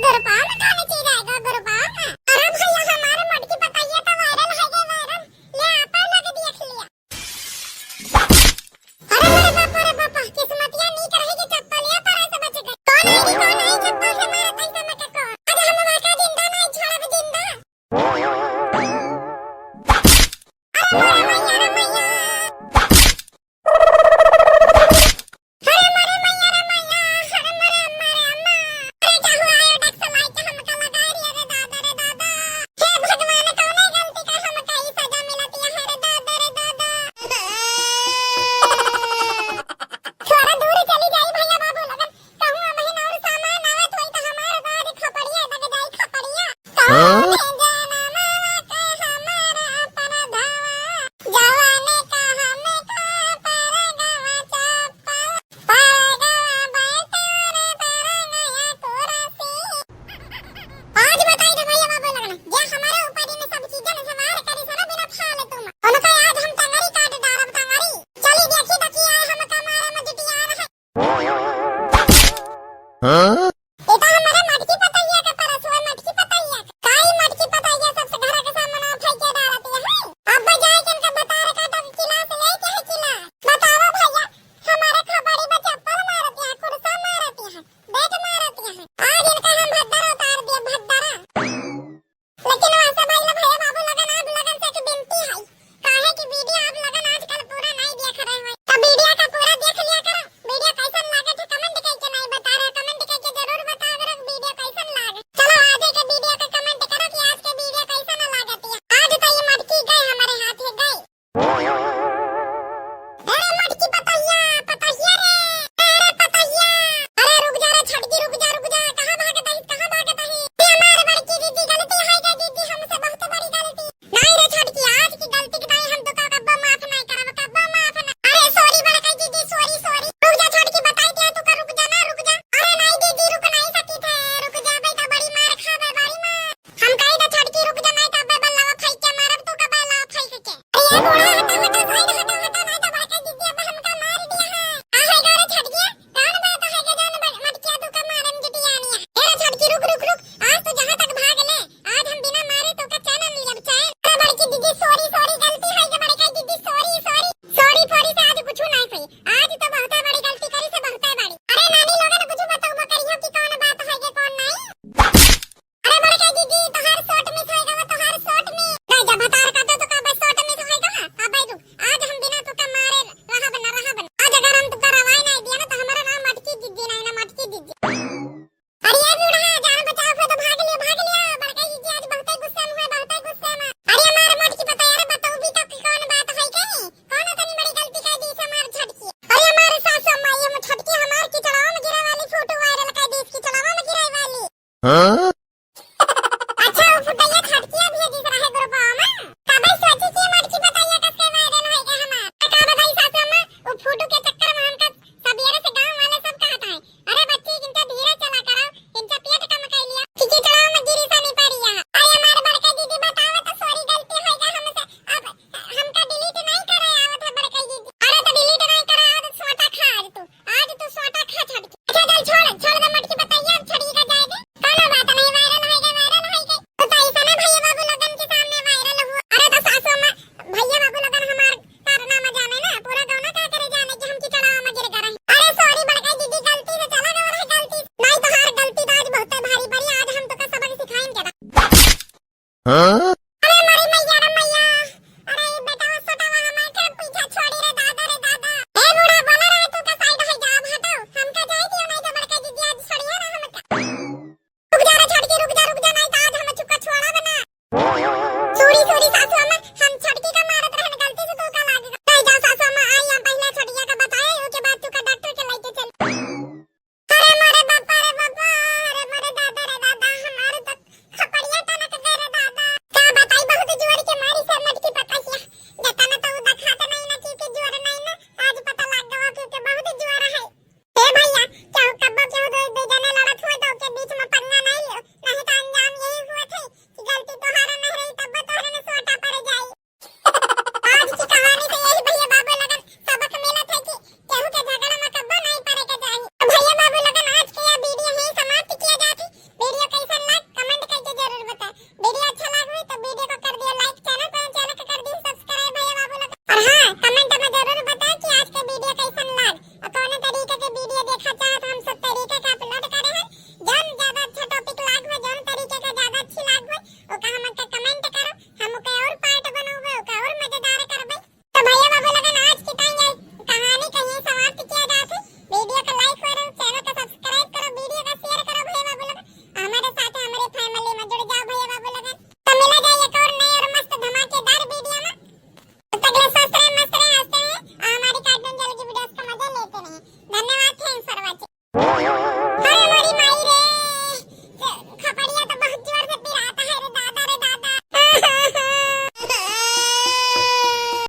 गुरुपा में खाने चाहिए जाएगा गुरुपा में। अरे भैया हमारे मटकी पकाइए तो वायरल है ये वायरल। ले आपा लग देख लिया। अरे मेरे बापा किस्मतिया नहीं करेगी चप्पल ये पर ऐसे बच गए। कौन आई चप्पल से मारा कैसे मैं को। अरे हम वाका जिंदा नहीं छोड़ा भी जिंदा। अरे मैया हाँ? एटा हमारे मटकी पताइया का परसवा मटकी पताइया काई मटकी पताइया सबसे घर के सामने फेंके डालती है। अब जाए के बता रखा तो किला से ले के किला बताओ भैया हमारे खबरी बच्चा पर मारती है कुर्सा मारती है बेट मारती है। आज इनका हम भद्दरा उतार दिया भद्दरा। लेकिन वैसे भाई भैया बाबू लगन आप लगन से एक बिनती है काहे की वीडियो आप लगन आजकल पूरा नहीं देख रहे हो तो वीडियो का पूरा देख लिया करो। वीडियो कैसा लगे तो कमेंट करके नहीं बता रहे कमेंट करके जरूर बता करो वीडियो कैसा लगे। चलो आज के वीडियो का कमेंट करो कि आज के वीडियो कैसा ना लगती है। आज तो ये मटकी गए हमारे हाथ में गए। अरे मटकी पताइया पताइया रे अरे पताइया अरे रुक जा रे छटकी रुक जा कहां भागता है ये हमारे बड़की दीदी गलती है क्या दीदी हमसे बहुत बड़ी गलती नहीं रे छटकी आज की गलती की नहीं हम तो कब्बा माफ नहीं करब कब्बा माफ ना। अरे सॉरी बड़का दीदी सॉरी रुक जा छटकी बताई दिया तू का रुक जा अरे नहीं दीदी रुक नहीं सकी थे रुक जा बेटा बड़ी मार खावे बड़ी मार हम कही तो छटकी रुक जा नहीं तो बल्लावा फेंक के मारब तू का बल्लावा फेंक के। अरे बूढ़ा हटा साइड हटा नहीं तो बड़का दीदी अब हमका मार दिया है। आ है रे छटकी कौन बात है के जान मटकिया तू का मारन गिटियानी है। अरे छटकी रुक आज तो जहां तक भाग ले आज हम बिना मारे तो का चैन मिल जब चैन। अरे बड़की दीदी सॉरी गलती है के बड़का दीदी सॉरी फोरी से आज कुछ नहीं सही आज तो बहुत बड़ी गलती करी से बहुत बड़ी। अरे नानी लोगन कुछ बताओ करियो कि कौन बात है के कौन नहीं। अरे बड़का दीदी तोहार शॉट मिस होएगा तोहार शॉट में गई जब बता रखा तो का बस शॉट मिस होएगा। अब भाई आज हम बिना तो का मारे रहा बन आज अगर हम तो करवाई नहीं दिया ना तो हमारा नाम मटकी दीदी नहीं ना मटकी दीदी। अरे ये बूढ़ा जान बचाओ फिर तो भाग लिया बड़का दीदी आज बहुत गुस्सा में अरे हमारे मटकी पता यार बताओ भी तो कि कौन बात है कहीं कौन इतनी बड़ी गलती कर दी हमारे छटकी। अरे हमारे सासू अम्मा ये छटकी हमारे की चढ़ावा में गिरे वाली फोटो वायरल कर दी इसकी चढ़ावा में गिरे वाली। हाँ? अच्छा वो फुटैया छटकियां भी दिख रहा है ग्रुप में कबे सोची कि मटकी बताइए कैसे वायरल होएगा हमारा का बताई सासू अम्मा वो फोटो के चक्कर में हमका सबेरे से गांव वाले सब कहता है अरे बच्ची इनका धीरे चला करो इनका पेट कम कर लिया कि चढ़ावा में गिरी सा नहीं पड़ी है। अरे हमारे बड़का दीदी बताओ तो सॉरी गलती होएगा हमसे अब हमका डिलीट नहीं करे आवत है बड़का दीदी। अरे तो डिलीट नहीं करे आज सोटा खा आज तू सोटा खा छटकी। अच्छा चल छोड़ दे मटकी बताइए अब छड़ी का जाए दे कोनो बात नहीं वायरल होएगा तो ऐसा ना भैया बाबू लगन के सामने वायरल हुआ। अरे तो सासू अम्मा भैया बाबू लगन हमार कारनामा जाने ना पूरा गांव ना का करे जाने कि हम की चढ़ावा में गिर गए। अरे सॉरी बड़का दीदी गलती से चला गया है गलती नहीं तो हार गलती तो आज बहुत भारी पड़ी आज हम तो का सबक सिखाएंगे। हाँ?